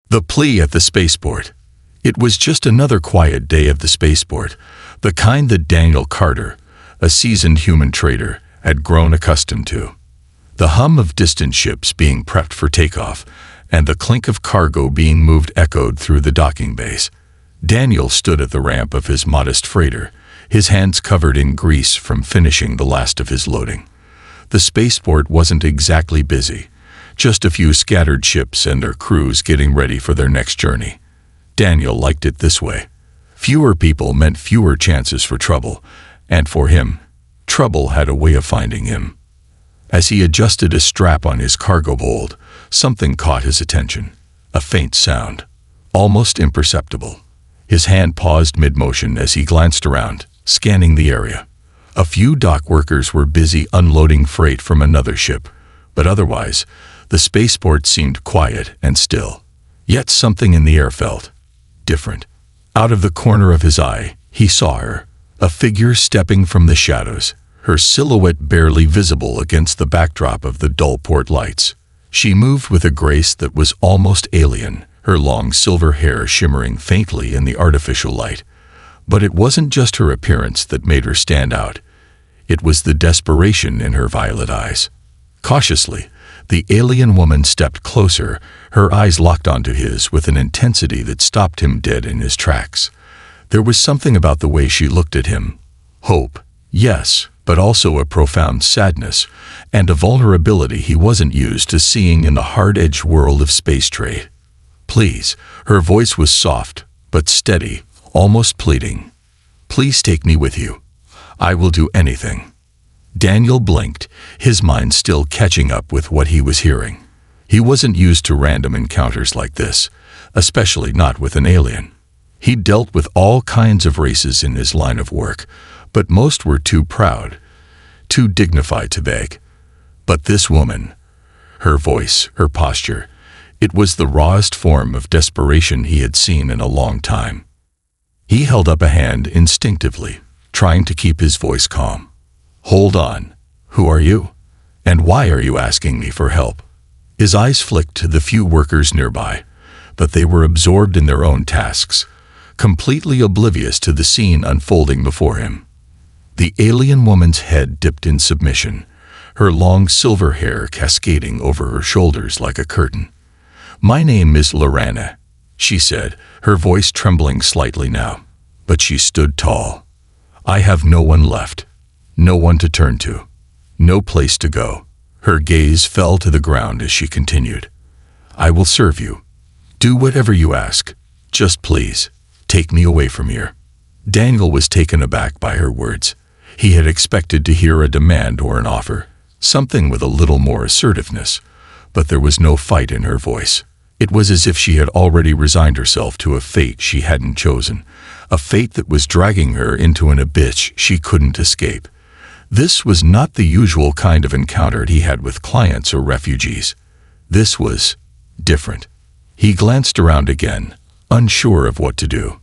The plea at the spaceport. It was just another quiet day of the spaceport, the kind that Daniel Carter, a seasoned human trader, had grown accustomed to. The hum of distant ships being prepped for takeoff and the clink of cargo being moved echoed through the docking bays. Daniel stood at the ramp of his modest freighter, his hands covered in grease from finishing the last of his loading. The spaceport wasn't exactly busy, just a few scattered ships and their crews getting ready for their next journey. Daniel liked it this way. Fewer people meant fewer chances for trouble, and for him, trouble had a way of finding him. As he adjusted a strap on his cargo hold, something caught his attention. A faint sound, almost imperceptible. His hand paused mid-motion as he glanced around, scanning the area. A few dock workers were busy unloading freight from another ship, but otherwise, the spaceport seemed quiet and still. Yet something in the air felt different. Out of the corner of his eye, he saw her, a figure stepping from the shadows, her silhouette barely visible against the backdrop of the dull port lights. She moved with a grace that was almost alien, her long silver hair shimmering faintly in the artificial light. But it wasn't just her appearance that made her stand out. It was the desperation in her violet eyes. Cautiously, the alien woman stepped closer, her eyes locked onto his with an intensity that stopped him dead in his tracks. There was something about the way she looked at him. Hope, yes, but also a profound sadness and a vulnerability he wasn't used to seeing in the hard-edged world of space trade. Please, her voice was soft, but steady, almost pleading. Please take me with you. I will do anything. Daniel blinked, his mind still catching up with what he was hearing. He wasn't used to random encounters like this, especially not with an alien. He'd dealt with all kinds of races in his line of work, but most were too proud, too dignified to beg. But this woman, her voice, her posture, it was the rawest form of desperation he had seen in a long time. He held up a hand instinctively, trying to keep his voice calm. Hold on. Who are you? And why are you asking me for help? His eyes flicked to the few workers nearby, but they were absorbed in their own tasks, completely oblivious to the scene unfolding before him. The alien woman's head dipped in submission, her long silver hair cascading over her shoulders like a curtain. My name is Lorana, she said, her voice trembling slightly now, but she stood tall. I have no one left. No one to turn to. No place to go. Her gaze fell to the ground as she continued. I will serve you. Do whatever you ask. Just please, take me away from here. Daniel was taken aback by her words. He had expected to hear a demand or an offer, something with a little more assertiveness, but there was no fight in her voice. It was as if she had already resigned herself to a fate she hadn't chosen, a fate that was dragging her into an abyss she couldn't escape. This was not the usual kind of encounter he had with clients or refugees. This was different. He glanced around again, unsure of what to do.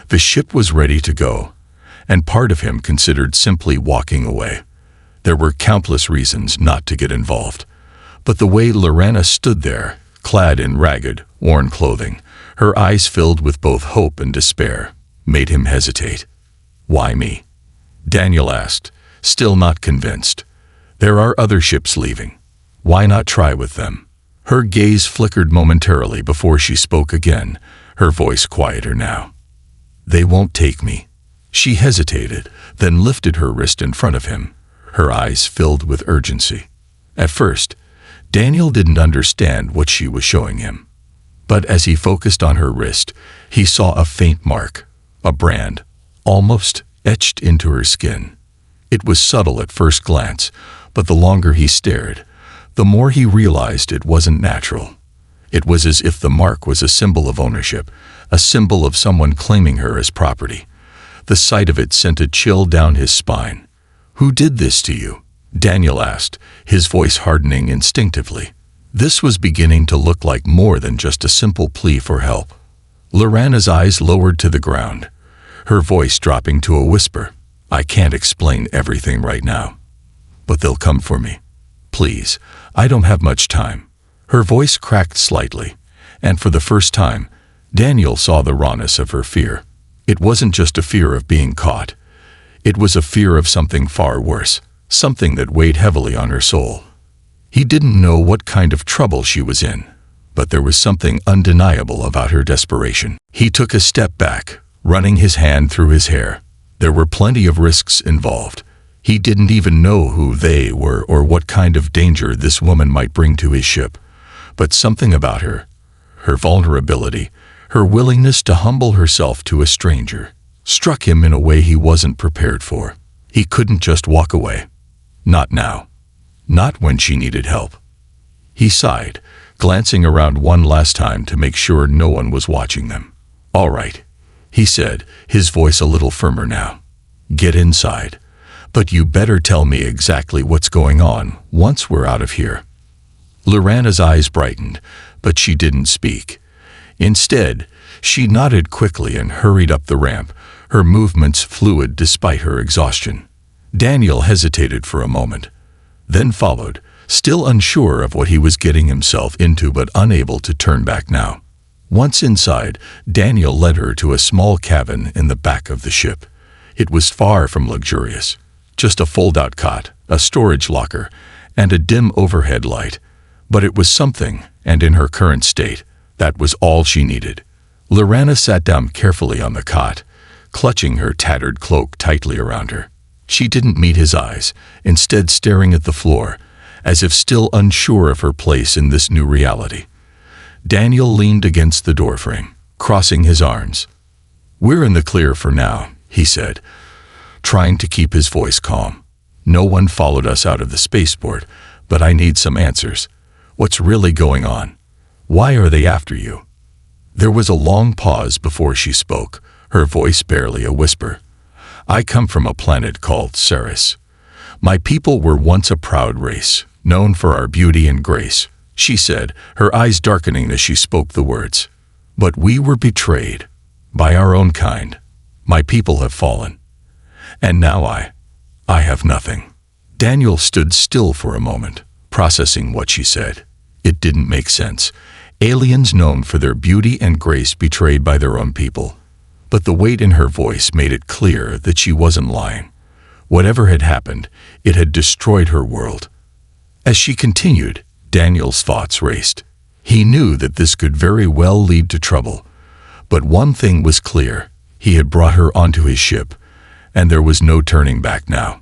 The ship was ready to go, and part of him considered simply walking away. There were countless reasons not to get involved, but the way Lorana stood there, clad in ragged, worn clothing, her eyes filled with both hope and despair, made him hesitate. Why me? Daniel asked, still not convinced. There are other ships leaving. Why not try with them? Her gaze flickered momentarily before she spoke again, her voice quieter now. They won't take me. She hesitated, then lifted her wrist in front of him, her eyes filled with urgency. At first, Daniel didn't understand what she was showing him. But as he focused on her wrist, he saw a faint mark, a brand, almost etched into her skin. It was subtle at first glance, but the longer he stared, the more he realized it wasn't natural. It was as if the mark was a symbol of ownership, a symbol of someone claiming her as property. The sight of it sent a chill down his spine. Who did this to you? Daniel asked, his voice hardening instinctively. This was beginning to look like more than just a simple plea for help. Lorana's eyes lowered to the ground, her voice dropping to a whisper. I can't explain everything right now, but they'll come for me. Please, I don't have much time. Her voice cracked slightly, And for the first time, Daniel saw the rawness of her fear. It wasn't just a fear of being caught. It was a fear of something far worse, something that weighed heavily on her soul. He didn't know what kind of trouble she was in, but there was something undeniable about her desperation. He took a step back, running his hand through his hair. There were plenty of risks involved. He didn't even know who they were or what kind of danger this woman might bring to his ship. But something about her vulnerability, her willingness to humble herself to a stranger, struck him in a way he wasn't prepared for. He couldn't just walk away. Not now. Not when she needed help. He sighed, glancing around one last time to make sure no one was watching them. "All right," he said, his voice a little firmer now. "Get inside. But you better tell me exactly what's going on once we're out of here." Lorana's eyes brightened, but she didn't speak. Instead, she nodded quickly and hurried up the ramp, her movements fluid despite her exhaustion. Daniel hesitated for a moment, then followed, still unsure of what he was getting himself into but unable to turn back now. Once inside, Daniel led her to a small cabin in the back of the ship. It was far from luxurious. Just a fold-out cot, a storage locker, and a dim overhead light. But it was something, and in her current state, that was all she needed. Lorana sat down carefully on the cot, clutching her tattered cloak tightly around her. She didn't meet his eyes, instead staring at the floor, as if still unsure of her place in this new reality. Daniel leaned against the doorframe, crossing his arms. "We're in the clear for now," he said, trying to keep his voice calm. "No one followed us out of the spaceport, but I need some answers. What's really going on? Why are they after you?" There was a long pause before she spoke, her voice barely a whisper. "I come from a planet called Ceres. My people were once a proud race, known for our beauty and grace," she said, her eyes darkening as she spoke the words. "But we were betrayed by our own kind. My people have fallen. And now I have nothing." Daniel stood still for a moment, processing what she said. It didn't make sense. Aliens known for their beauty and grace betrayed by their own people. But the weight in her voice made it clear that she wasn't lying. Whatever had happened, it had destroyed her world. As she continued, Daniel's thoughts raced. He knew that this could very well lead to trouble. But one thing was clear. He had brought her onto his ship, and there was no turning back now.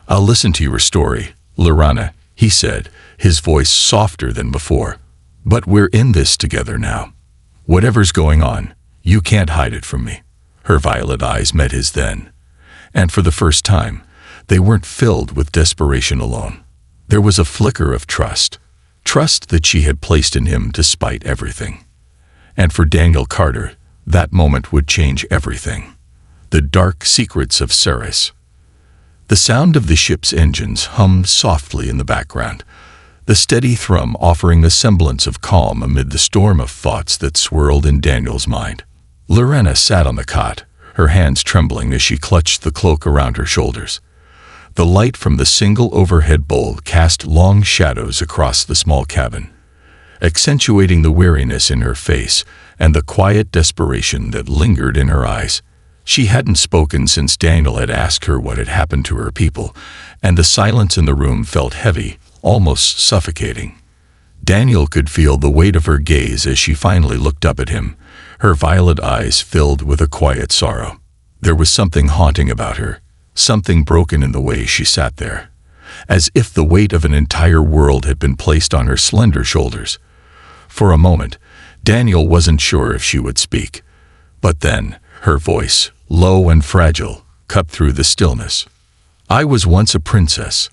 "I'll listen to your story, Lorana," he said, his voice softer than before. "But we're in this together now. Whatever's going on, you can't hide it from me." Her violet eyes met his then. And for the first time, they weren't filled with desperation alone. There was a flicker of trust. Trust that she had placed in him despite everything. And for Daniel Carter, that moment would change everything. The dark secrets of Ceres. The sound of the ship's engines hummed softly in the background, the steady thrum offering a semblance of calm amid the storm of thoughts that swirled in Daniel's mind. Lorana sat on the cot, her hands trembling as she clutched the cloak around her shoulders. The light from the single overhead bulb cast long shadows across the small cabin, accentuating the weariness in her face and the quiet desperation that lingered in her eyes. She hadn't spoken since Daniel had asked her what had happened to her people, and the silence in the room felt heavy, almost suffocating. Daniel could feel the weight of her gaze as she finally looked up at him, her violet eyes filled with a quiet sorrow. There was something haunting about her, something broken in the way she sat there, as if the weight of an entire world had been placed on her slender shoulders. For a moment, Daniel wasn't sure if she would speak, but then, her voice, low and fragile, cut through the stillness. "I was once a princess,"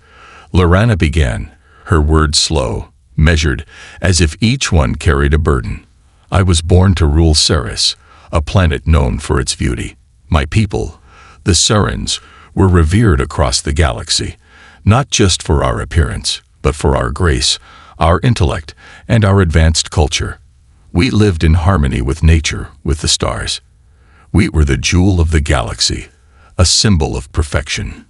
Lorana began, her words slow, measured, as if each one carried a burden. "I was born to rule Ceres, a planet known for its beauty. My people, the Serens, were revered across the galaxy, not just for our appearance, but for our grace, our intellect, and our advanced culture. We lived in harmony with nature, with the stars. We were the jewel of the galaxy, a symbol of perfection."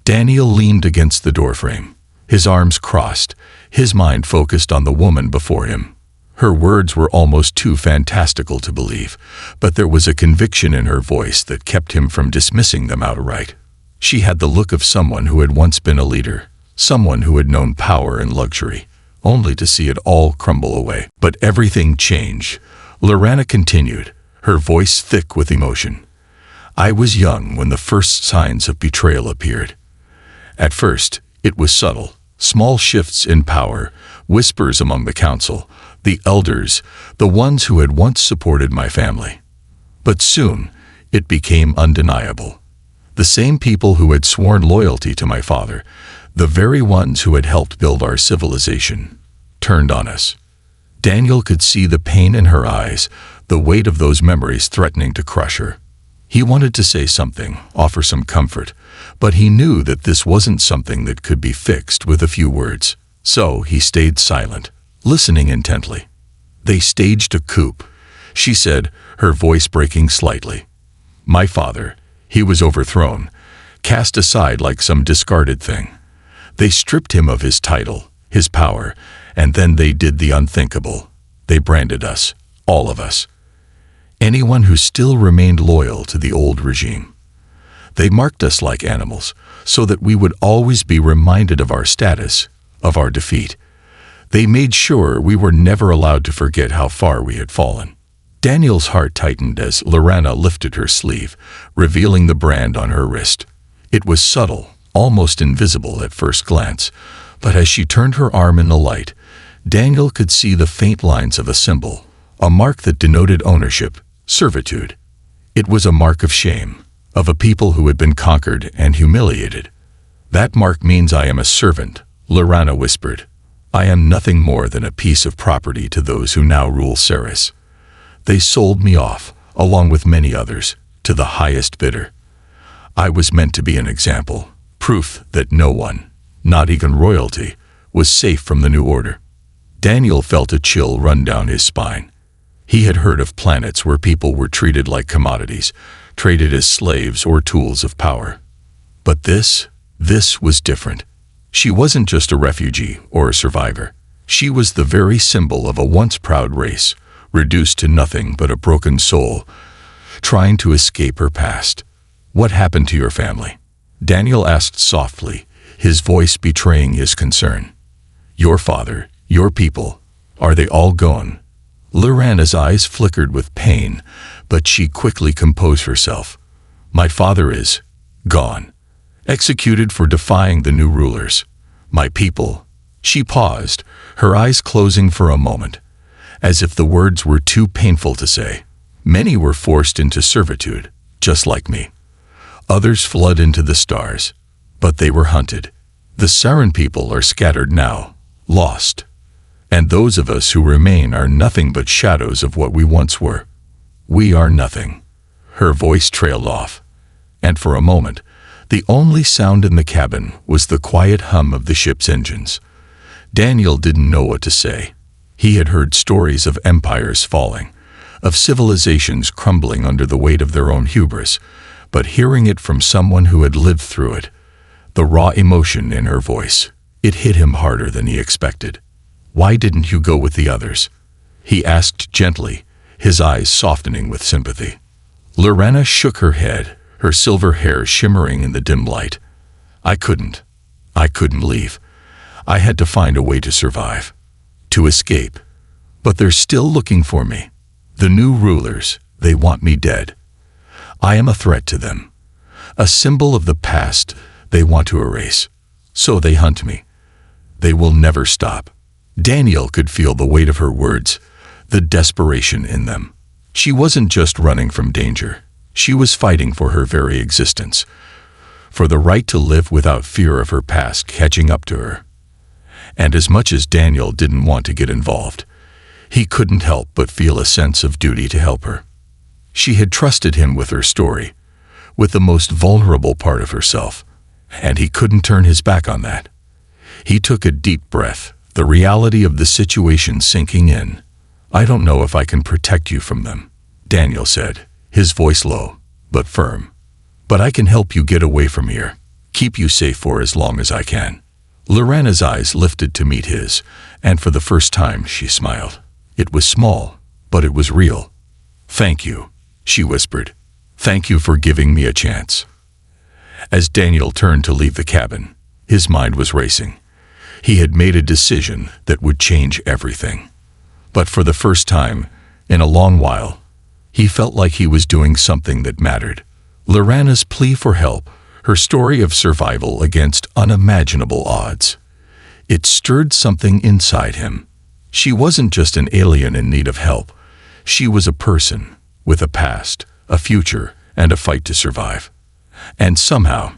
Daniel leaned against the doorframe, his arms crossed, his mind focused on the woman before him. Her words were almost too fantastical to believe, but there was a conviction in her voice that kept him from dismissing them outright. She had the look of someone who had once been a leader, someone who had known power and luxury, only to see it all crumble away. But everything changed. Lorana continued, her voice thick with emotion. I was young when the first signs of betrayal appeared. At first, it was subtle, small shifts in power, whispers among the council, the elders, the ones who had once supported my family. But soon, it became undeniable. The same people who had sworn loyalty to my father, the very ones who had helped build our civilization, turned on us. Daniel could see the pain in her eyes, the weight of those memories threatening to crush her. He wanted to say something, offer some comfort, but he knew that this wasn't something that could be fixed with a few words. So he stayed silent, listening intently. They staged a coup, she said, her voice breaking slightly. My father, he was overthrown, cast aside like some discarded thing. They stripped him of his title, his power, and then they did the unthinkable. They branded us, all of us. Anyone who still remained loyal to the old regime. They marked us like animals, so that we would always be reminded of our status, of our defeat. They made sure we were never allowed to forget how far we had fallen. Daniel's heart tightened as Lorana lifted her sleeve, revealing the brand on her wrist. It was subtle, almost invisible at first glance, but as she turned her arm in the light, Daniel could see the faint lines of a symbol, a mark that denoted ownership, servitude. It was a mark of shame, of a people who had been conquered and humiliated. That mark means I am a servant, Lorana whispered. I am nothing more than a piece of property to those who now rule Ceres. They sold me off, along with many others, to the highest bidder. I was meant to be an example, proof that no one, not even royalty, was safe from the new order. Daniel felt a chill run down his spine. He had heard of planets where people were treated like commodities, traded as slaves or tools of power. But this was different. She wasn't just a refugee or a survivor. She was the very symbol of a once proud race, reduced to nothing but a broken soul, trying to escape her past. What happened to your family? Daniel asked softly, his voice betraying his concern. Your father, your people, are they all gone? Lorana's eyes flickered with pain, but she quickly composed herself. My father is gone, executed for defying the new rulers. My people. She paused, her eyes closing for a moment, as if the words were too painful to say. Many were forced into servitude, just like me. Others fled into the stars, but they were hunted. The Saran people are scattered now, lost. And those of us who remain are nothing but shadows of what we once were. We are nothing. Her voice trailed off, and for a moment, the only sound in the cabin was the quiet hum of the ship's engines. Daniel didn't know what to say. He had heard stories of empires falling, of civilizations crumbling under the weight of their own hubris, but hearing it from someone who had lived through it, the raw emotion in her voice, it hit him harder than he expected. Why didn't you go with the others? He asked gently, his eyes softening with sympathy. Lorana shook her head, her silver hair shimmering in the dim light. I couldn't leave. I had to find a way to survive, to escape. But they're still looking for me. The new rulers, they want me dead. I am a threat to them, a symbol of the past they want to erase. So they hunt me. They will never stop. Daniel could feel the weight of her words, the desperation in them. She wasn't just running from danger. She was fighting for her very existence, for the right to live without fear of her past catching up to her. And as much as Daniel didn't want to get involved, he couldn't help but feel a sense of duty to help her. She had trusted him with her story, with the most vulnerable part of herself, and he couldn't turn his back on that. He took a deep breath, the reality of the situation sinking in. I don't know if I can protect you from them, Daniel said, his voice low, but firm. But I can help you get away from here, keep you safe for as long as I can. Lorana's eyes lifted to meet his, and for the first time she smiled. It was small, but it was real. "Thank you," she whispered. "Thank you for giving me a chance." As Daniel turned to leave the cabin, his mind was racing. He had made a decision that would change everything. But for the first time, in a long while, he felt like he was doing something that mattered. Lorana's plea for help, her story of survival against unimaginable odds. It stirred something inside him. She wasn't just an alien in need of help. She was a person, with a past, a future, and a fight to survive. And somehow,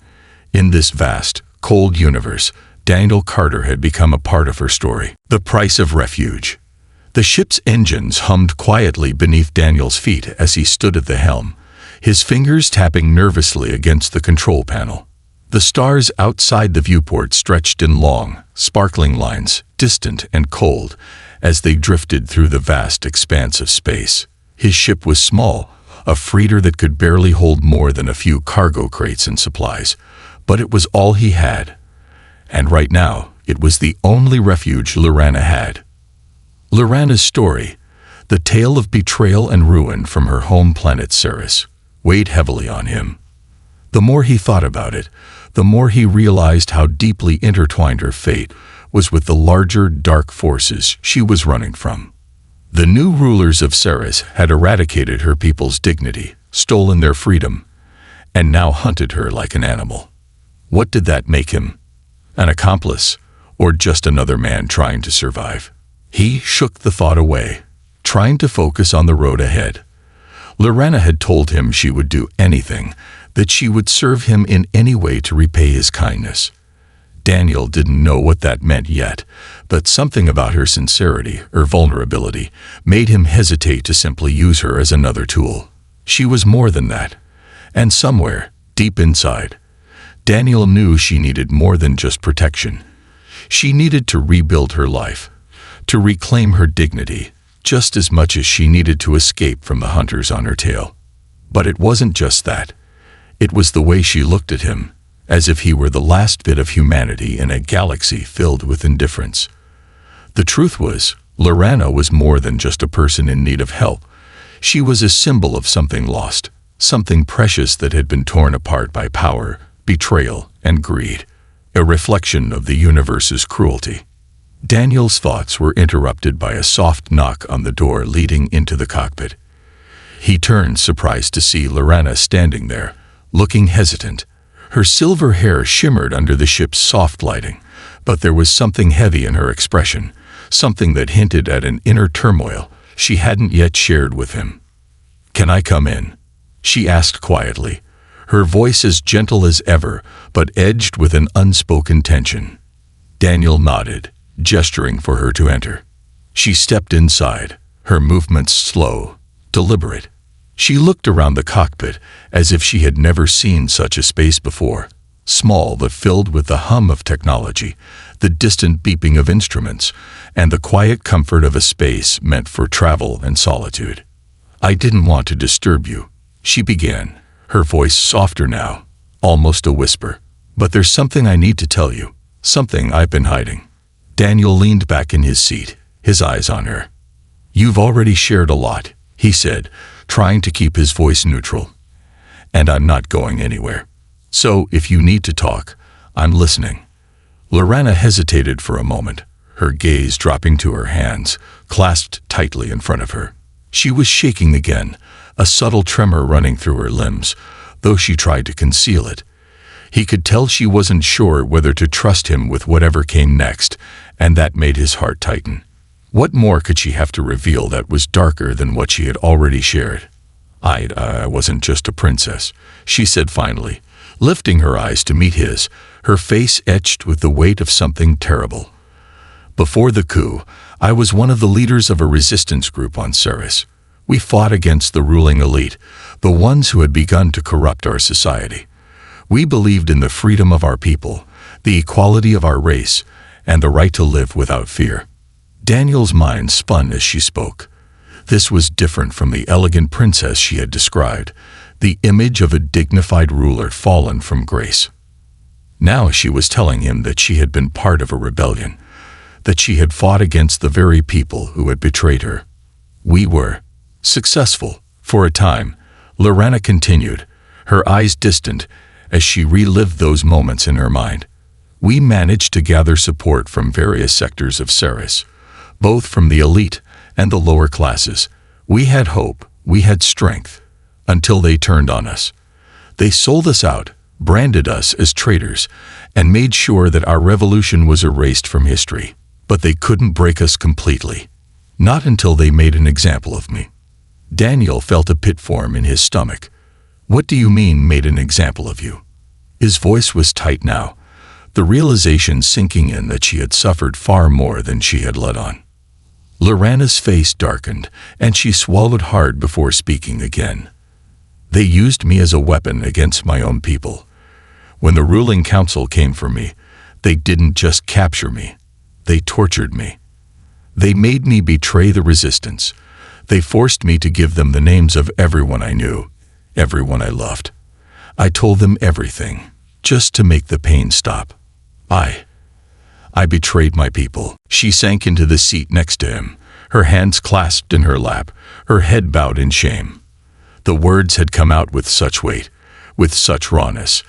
in this vast, cold universe, Daniel Carter had become a part of her story. The price of refuge. The ship's engines hummed quietly beneath Daniel's feet as he stood at the helm, his fingers tapping nervously against the control panel. The stars outside the viewport stretched in long, sparkling lines, distant and cold, as they drifted through the vast expanse of space. His ship was small, a freighter that could barely hold more than a few cargo crates and supplies, but it was all he had. And right now, it was the only refuge Lorana had. Lorana's story, the tale of betrayal and ruin from her home planet Ceres, weighed heavily on him. The more he thought about it, the more he realized how deeply intertwined her fate was with the larger, dark forces she was running from. The new rulers of Ceres had eradicated her people's dignity, stolen their freedom, and now hunted her like an animal. What did that make him? An accomplice, or just another man trying to survive? He shook the thought away, trying to focus on the road ahead. Lorana had told him she would do anything, that she would serve him in any way to repay his kindness. Daniel didn't know what that meant yet, but something about her sincerity, her vulnerability, made him hesitate to simply use her as another tool. She was more than that. And somewhere, deep inside, Daniel knew she needed more than just protection. She needed to rebuild her life, to reclaim her dignity, just as much as she needed to escape from the hunters on her tail. But it wasn't just that. It was the way she looked at him, as if he were the last bit of humanity in a galaxy filled with indifference. The truth was, Lorana was more than just a person in need of help. She was a symbol of something lost, something precious that had been torn apart by power, betrayal, and greed, a reflection of the universe's cruelty. Daniel's thoughts were interrupted by a soft knock on the door leading into the cockpit. He turned, surprised to see Lorana standing there, looking hesitant. Her silver hair shimmered under the ship's soft lighting, but there was something heavy in her expression, something that hinted at an inner turmoil she hadn't yet shared with him. "Can I come in?" she asked quietly, her voice as gentle as ever, but edged with an unspoken tension. Daniel nodded, gesturing for her to enter. She stepped inside, her movements slow, deliberate. She looked around the cockpit as if she had never seen such a space before, small but filled with the hum of technology, the distant beeping of instruments, and the quiet comfort of a space meant for travel and solitude. "I didn't want to disturb you," she began, her voice softer now, almost a whisper. "But there's something I need to tell you, something I've been hiding." Daniel leaned back in his seat, his eyes on her. "You've already shared a lot," he said, trying to keep his voice neutral. "And I'm not going anywhere. So if you need to talk, I'm listening." Lorana hesitated for a moment, her gaze dropping to her hands, clasped tightly in front of her. She was shaking again, a subtle tremor running through her limbs, though she tried to conceal it. He could tell she wasn't sure whether to trust him with whatever came next, and that made his heart tighten. What more could she have to reveal that was darker than what she had already shared? I wasn't just a princess," she said finally, lifting her eyes to meet his, her face etched with the weight of something terrible. "Before the coup, I was one of the leaders of a resistance group on Ceres. We fought against the ruling elite, the ones who had begun to corrupt our society. We believed in the freedom of our people, the equality of our race, and the right to live without fear." Daniel's mind spun as she spoke. This was different from the elegant princess she had described, the image of a dignified ruler fallen from grace. Now she was telling him that she had been part of a rebellion, that she had fought against the very people who had betrayed her. We were successful. For a time, Lorana continued, her eyes distant as she relived those moments in her mind. We managed to gather support from various sectors of Ceres, both from the elite and the lower classes. We had hope, we had strength, until they turned on us. They sold us out, branded us as traitors, and made sure that our revolution was erased from history. But they couldn't break us completely. Not until they made an example of me. Daniel felt a pit form in his stomach. What do you mean, made an example of you? His voice was tight now, the realization sinking in that she had suffered far more than she had let on. Lorana's face darkened, and she swallowed hard before speaking again. They used me as a weapon against my own people. When the ruling council came for me, they didn't just capture me. They tortured me. They made me betray the resistance. They forced me to give them the names of everyone I knew, everyone I loved. I told them everything, just to make the pain stop. I betrayed my people. She sank into the seat next to him, her hands clasped in her lap, her head bowed in shame. The words had come out with such weight, with such rawness,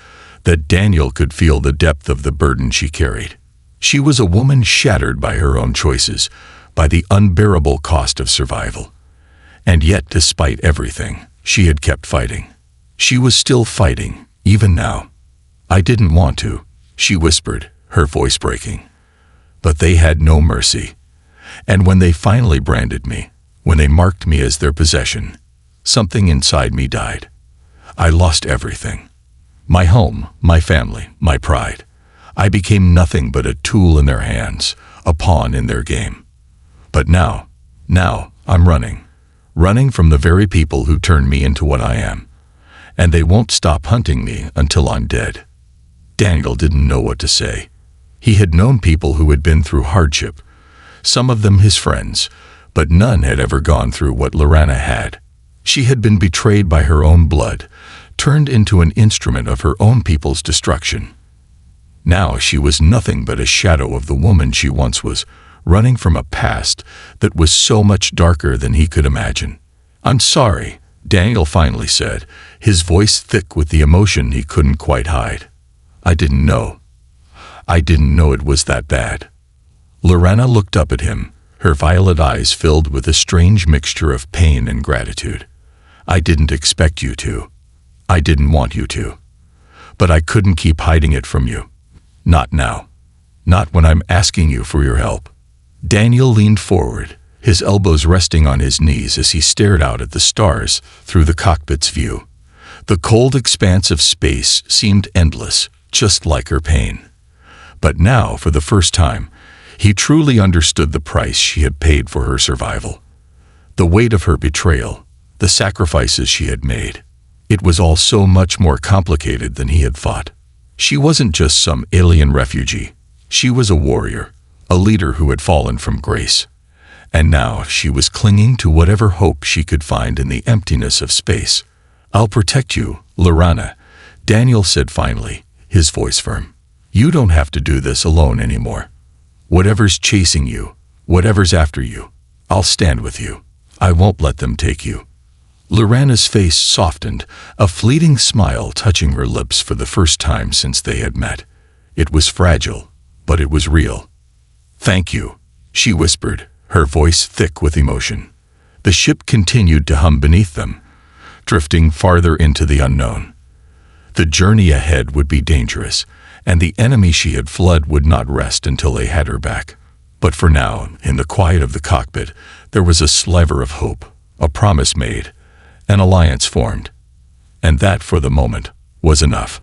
that Daniel could feel the depth of the burden she carried. She was a woman shattered by her own choices, by the unbearable cost of survival. And yet, despite everything, she had kept fighting. She was still fighting, even now. I didn't want to, she whispered, her voice breaking. But they had no mercy. And when they finally branded me, when they marked me as their possession, something inside me died. I lost everything. My home, my family, my pride. I became nothing but a tool in their hands, a pawn in their game. But now I'm running from the very people who turned me into what I am. And they won't stop hunting me until I'm dead. Daniel didn't know what to say. He had known people who had been through hardship, some of them his friends, but none had ever gone through what Lorana had. She had been betrayed by her own blood, turned into an instrument of her own people's destruction. Now she was nothing but a shadow of the woman she once was, running from a past that was so much darker than he could imagine. I'm sorry, Daniel finally said, his voice thick with the emotion he couldn't quite hide. I didn't know it was that bad. Lorana looked up at him, her violet eyes filled with a strange mixture of pain and gratitude. I didn't expect you to. I didn't want you to. But I couldn't keep hiding it from you. Not now. Not when I'm asking you for your help. Daniel leaned forward, his elbows resting on his knees as he stared out at the stars through the cockpit's view. The cold expanse of space seemed endless, just like her pain. But now, for the first time, he truly understood the price she had paid for her survival. The weight of her betrayal, the sacrifices she had made. It was all so much more complicated than he had thought. She wasn't just some alien refugee. She was a warrior, a leader who had fallen from grace. And now she was clinging to whatever hope she could find in the emptiness of space. I'll protect you, Lorana, Daniel said finally, his voice firm. You don't have to do this alone anymore. Whatever's chasing you, whatever's after you, I'll stand with you. I won't let them take you. Lorana's face softened, a fleeting smile touching her lips for the first time since they had met. It was fragile, but it was real. Thank you, she whispered, her voice thick with emotion. The ship continued to hum beneath them, drifting farther into the unknown. The journey ahead would be dangerous, and the enemy she had fled would not rest until they had her back. But for now, in the quiet of the cockpit, there was a sliver of hope, a promise made, an alliance formed. And that, for the moment, was enough.